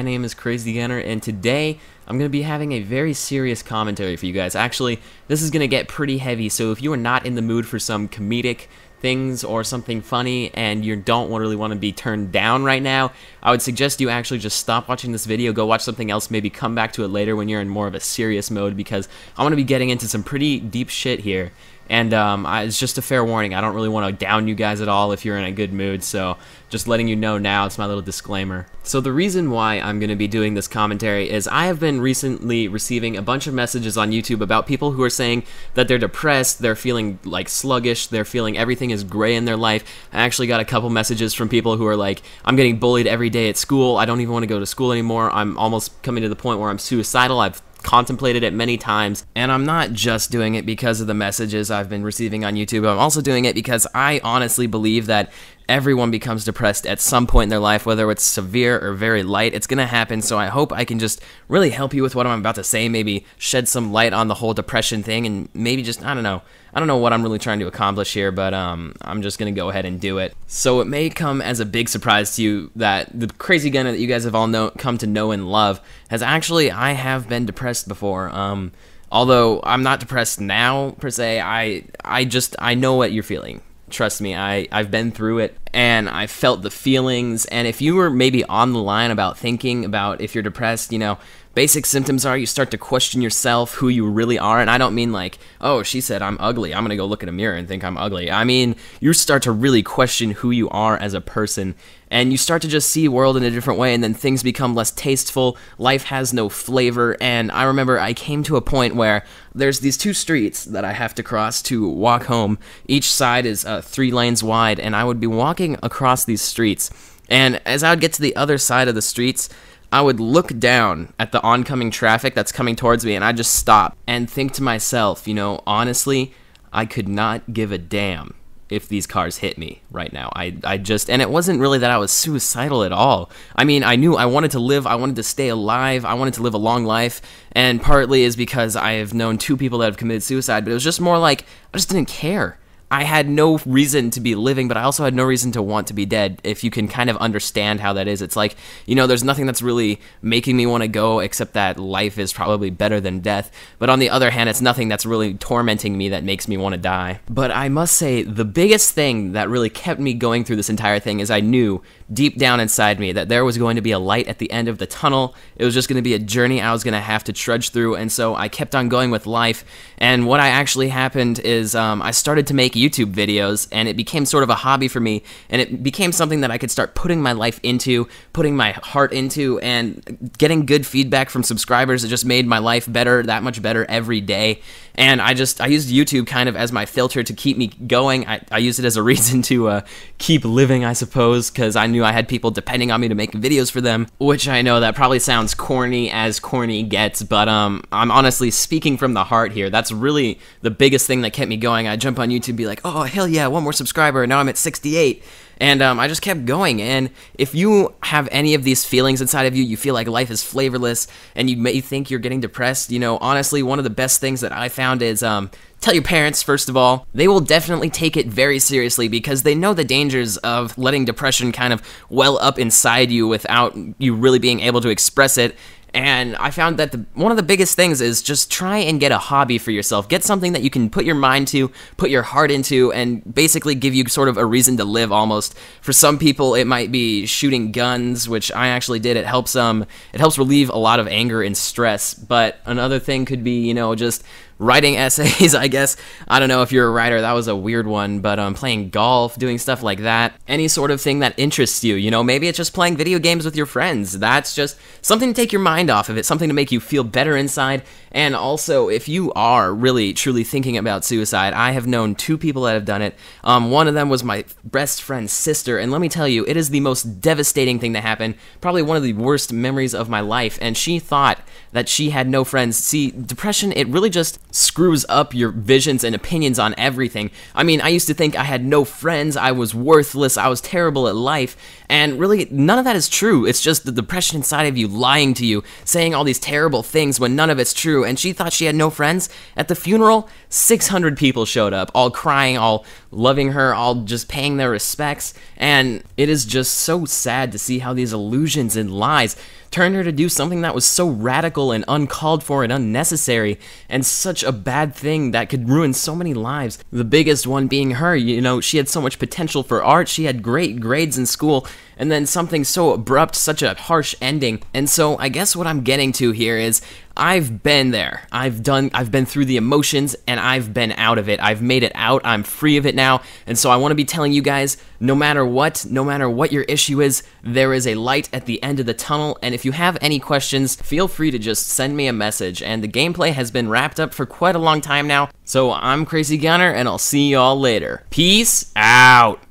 my name is CrAiZy, and today I'm going to be having a very serious commentary for you guys. Actually, this is going to get pretty heavy, so if you are not in the mood for some comedic things or something funny and you don't really want to be turned down right now, I would suggest you actually just stop watching this video, go watch something else, maybe come back to it later when you're in more of a serious mode, because I'm going to be getting into some pretty deep shit here. And it's just a fair warning. I don't really want to down you guys at all if you're in a good mood, so just letting you know now, it's my little disclaimer. So the reason why I'm going to be doing this commentary is I have been recently receiving a bunch of messages on YouTube about people who are saying that they're depressed, they're feeling like sluggish, they're feeling everything is gray in their life. I actually got a couple messages from people who are like, I'm getting bullied every day at school, I don't even want to go to school anymore, I'm almost coming to the point where I'm suicidal, I've contemplated it many times. And I'm not just doing it because of the messages I've been receiving on YouTube, I'm also doing it because I honestly believe that everyone becomes depressed at some point in their life, whether it's severe or very light. It's gonna happen, so I hope I can just really help you with what I'm about to say, maybe shed some light on the whole depression thing, and maybe just, I don't know what I'm really trying to accomplish here, but I'm just gonna go ahead and do it. So it may come as a big surprise to you that the CrAiZy GuNnEr that you guys have all come to know and love has actually, I have been depressed before. Although I'm not depressed now, per se, I know what you're feeling. Trust me, I've been through it, and I felt the feelings, and if you were maybe on the line about thinking about if you're depressed, you know, basic symptoms are you start to question yourself, who you really are, and I don't mean like, oh, she said I'm ugly, I'm gonna go look in a mirror and think I'm ugly. I mean, you start to really question who you are as a person, and you start to just see the world in a different way, and then things become less tasteful, life has no flavor. And I remember I came to a point where there's these two streets that I have to cross to walk home. Each side is 3 lanes wide, and I would be walking across these streets, and as I would get to the other side of the streets, I would look down at the oncoming traffic that's coming towards me, and I'd just stop and think to myself, you know, honestly, I could not give a damn if these cars hit me right now. I just, and it wasn't really that I was suicidal at all. I mean, I knew I wanted to live, I wanted to stay alive, I wanted to live a long life, and partly is because I have known 2 people that have committed suicide, but it was just more like, I just didn't care. I had no reason to be living, but I also had no reason to want to be dead, if you can kind of understand how that is. It's like, you know, there's nothing that's really making me want to go except that life is probably better than death, but on the other hand, it's nothing that's really tormenting me that makes me want to die. But I must say, the biggest thing that really kept me going through this entire thing is I knew deep down inside me that there was going to be a light at the end of the tunnel. It was just going to be a journey I was going to have to trudge through, and so I kept on going with life. And what actually happened is I started to make YouTube videos, and it became sort of a hobby for me, and it became something that I could start putting my life into, putting my heart into, and getting good feedback from subscribers. It just made my life better, that much better every day. And I used YouTube kind of as my filter to keep me going. I used it as a reason to keep living, I suppose, because I knew I had people depending on me to make videos for them, which I know that probably sounds corny as corny gets, but I'm honestly speaking from the heart here. That's really the biggest thing that kept me going. I'd jump on YouTube and be like, oh, hell yeah, 1 more subscriber, and now I'm at 68. And I just kept going. And if you have any of these feelings inside of you, you feel like life is flavorless, and you may think you're getting depressed, you know, honestly, one of the best things that I found is tell your parents, first of all. They will definitely take it very seriously, because they know the dangers of letting depression kind of well up inside you without you really being able to express it. And I found that one of the biggest things is just try and get a hobby for yourself. Get something that you can put your mind to, put your heart into, and basically give you sort of a reason to live almost. For some people, it might be shooting guns, which I actually did. It helps relieve a lot of anger and stress. But another thing could be, you know, just writing essays, I guess. I don't know if you're a writer, that was a weird one, but playing golf, doing stuff like that. Any sort of thing that interests you, you know, maybe it's just playing video games with your friends. That's just something to take your mind off of it, something to make you feel better inside. And also, if you are really, truly thinking about suicide, I have known 2 people that have done it. One of them was my best friend's sister, and let me tell you, it is the most devastating thing to happen, probably one of the worst memories of my life, and she thought that she had no friends. See, depression, it really just screws up your visions and opinions on everything. I mean, I used to think I had no friends, I was worthless, I was terrible at life, and really, none of that is true. It's just the depression inside of you lying to you, saying all these terrible things when none of it's true, and she thought she had no friends. At the funeral, 600 people showed up, all crying, all loving her, all just paying their respects, and it is just so sad to see how these illusions and lies turned her to do something that was so radical and uncalled for and unnecessary, and such a bad thing that could ruin so many lives. The biggest one being her. You know, she had so much potential for art, she had great grades in school, and then something so abrupt, such a harsh ending. And so I guess what I'm getting to here is, I've been there. I've been through the emotions, and I've been out of it. I've made it out. I'm free of it now. And so I want to be telling you guys, no matter what your issue is, there is a light at the end of the tunnel. And if you have any questions, feel free to just send me a message. And the gameplay has been wrapped up for quite a long time now. So I'm CrAiZy GuNnEr, and I'll see y'all later. Peace out.